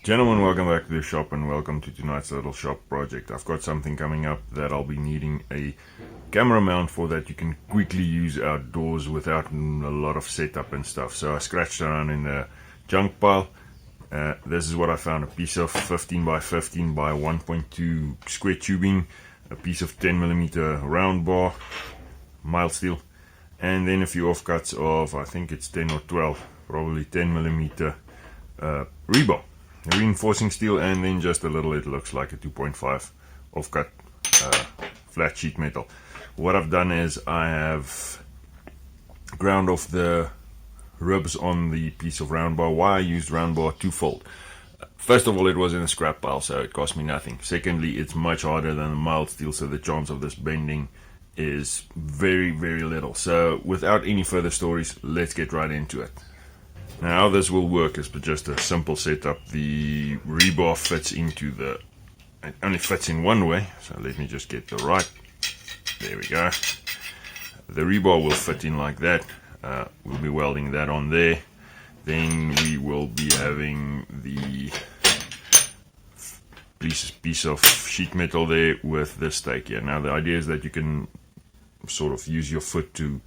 Gentlemen, welcome back to the shop and welcome to tonight's little shop project. I've got something coming up that I'll be needing a camera mount for that you can quickly use outdoors without a lot of setup and stuff. So I scratched around in the junk pile. This is what I found: a piece of 15 by 15 by 1.2 square tubing, a piece of 10mm round bar, mild steel, and then a few offcuts of, I think it's 10 or 12, probably 10mm rebar, reinforcing steel, and then just a little, it looks like a 2.5 offcut flat sheet metal. What I've done is I have ground off the ribs on the piece of round bar. Why I used round bar? Twofold. First of all, it was in a scrap pile, so it cost me nothing. Secondly, it's much harder than the mild steel, so the chance of this bending is very, very little. So without any further stories, let's get right into it. Now, how this will work is just a simple setup. The rebar fits into it only fits in one way, so let me just get the right. There we go. The rebar will fit in like that. We'll be welding that on there. Then we will be having the piece of sheet metal there with the stake here. Now the idea is that you can sort of use your foot to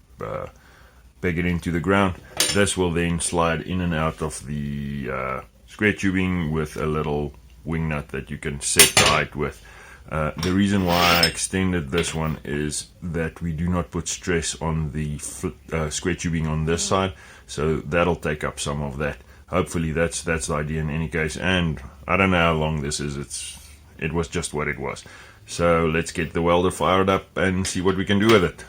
peg it into the ground. This will then slide in and out of the square tubing with a little wing nut that you can set the height with. The reason why I extended this one is that we do not put stress on the square tubing on this side, so that'll take up some of that. Hopefully that's the idea in any case, and I don't know how long this is. It was just what it was. So let's get the welder fired up and see what we can do with it.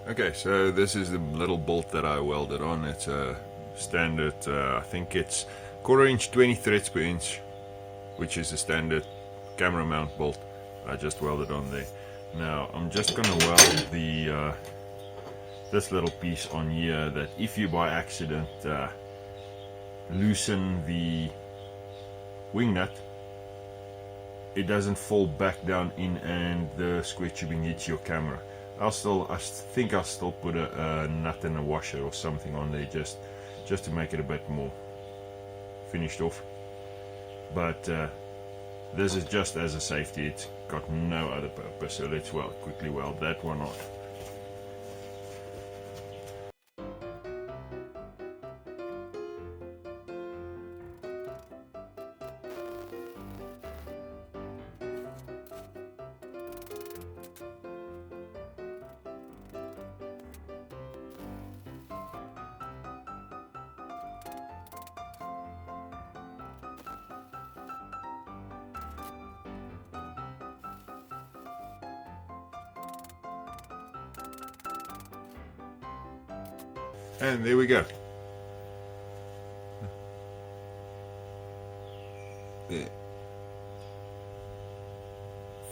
Okay, so this is the little bolt that I welded on. It's a standard, I think it's 1/4 inch 20 threads per inch, which is a standard camera mount bolt. I just welded on there. Now I'm just gonna weld the this little piece on here, that if you by accident loosen the wing nut, it doesn't fall back down in and the square tubing hits your camera. I think I'll still put a nut and a washer or something on there just to make it a bit more finished off. But this is just as a safety. It's got no other purpose. So let's quickly weld that one off. And there we go. There.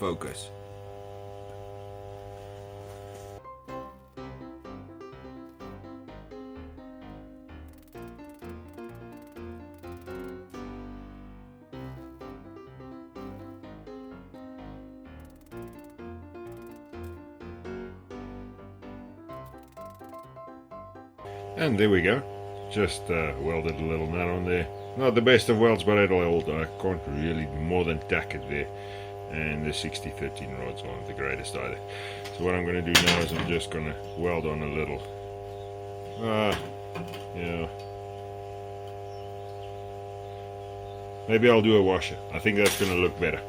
Focus. And there we go. Just welded a little nut on there. Not the best of welds, but it'll hold. I can't really more than tack it there. And the 60-13 rods aren't the greatest either. So what I'm going to do now is I'm just going to weld on a little. Yeah. Maybe I'll do a washer. I think that's going to look better.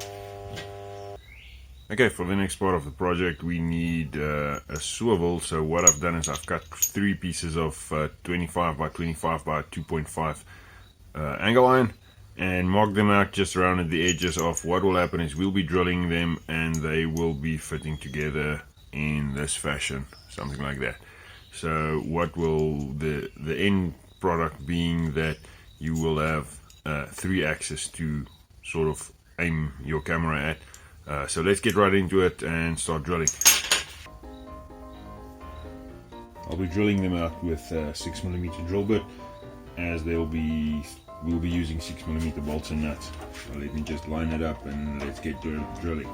Okay, for the next part of the project we need a swivel. So what I've done is I've cut 3 pieces of 25 by 25 by 2.5 angle iron and marked them out just around at the edges of. What will happen is we'll be drilling them and they will be fitting together in this fashion, something like that. So what will the end product being that you will have 3 axes to sort of aim your camera at. So let's get right into it and start drilling. I'll be drilling them out with 6mm drill bit, as we'll be using 6mm bolts and nuts. So let me just line it up and let's get drilling.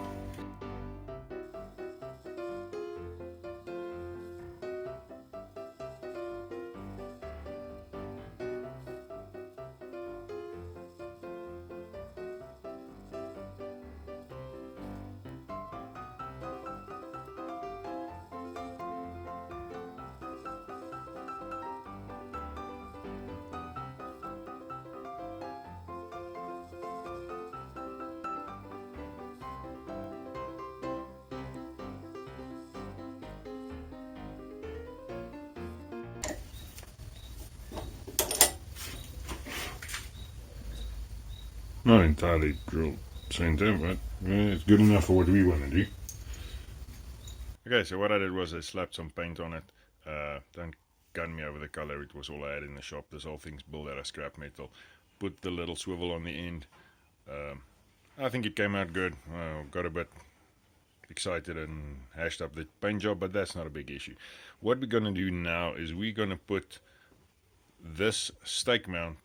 Not entirely drilled center, but it's good enough for what we want to do. Okay, so what I did was I slapped some paint on it. Don't gun me over the color, it was all I had in the shop. This whole thing's built out of scrap metal. Put the little swivel on the end. I think it came out good. Got a bit excited and hashed up the paint job, but that's not a big issue. What we're going to do now is we're going to put this stake mount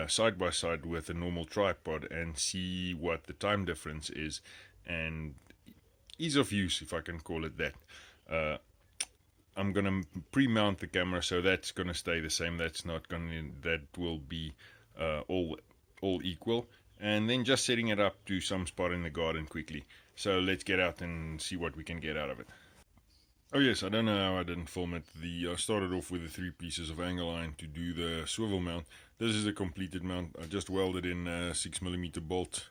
side by side with a normal tripod and see what the time difference is and ease of use, if I can call it that. I'm gonna pre-mount the camera, so that's gonna stay the same. That's not gonna. That will be all equal. And then just setting it up to some spot in the garden quickly. So let's get out and see what we can get out of it. Oh yes, I don't know how I didn't film it. I started off with the 3 pieces of angle iron to do the swivel mount. This is a completed mount. I just welded in 6mm bolt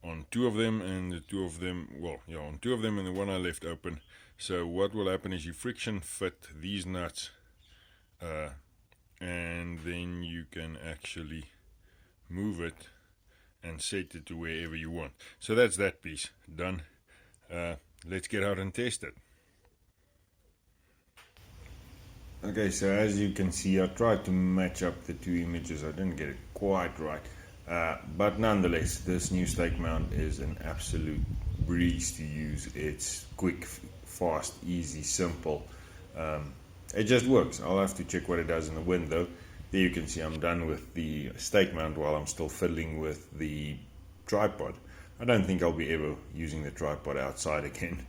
on 2 of them, and the 2 of them, well, yeah, on 2 of them, and the one I left open. So what will happen is you friction fit these nuts, and then you can actually move it and set it to wherever you want. So that's that piece done. Let's get out and test it. Okay, so as you can see, I tried to match up the 2 images. I didn't get it quite right, but nonetheless, this new stake mount is an absolute breeze to use. It's quick, fast, easy, simple. It just works. I'll have to check what it does in the wind though. There you can see I'm done with the stake mount while I'm still fiddling with the tripod. I don't think I'll be ever using the tripod outside again.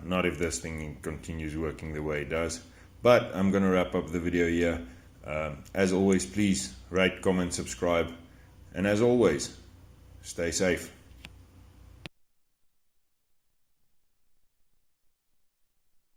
Not if this thing continues working the way it does. But I'm going to wrap up the video here. As always, please rate, comment, subscribe. And as always, stay safe.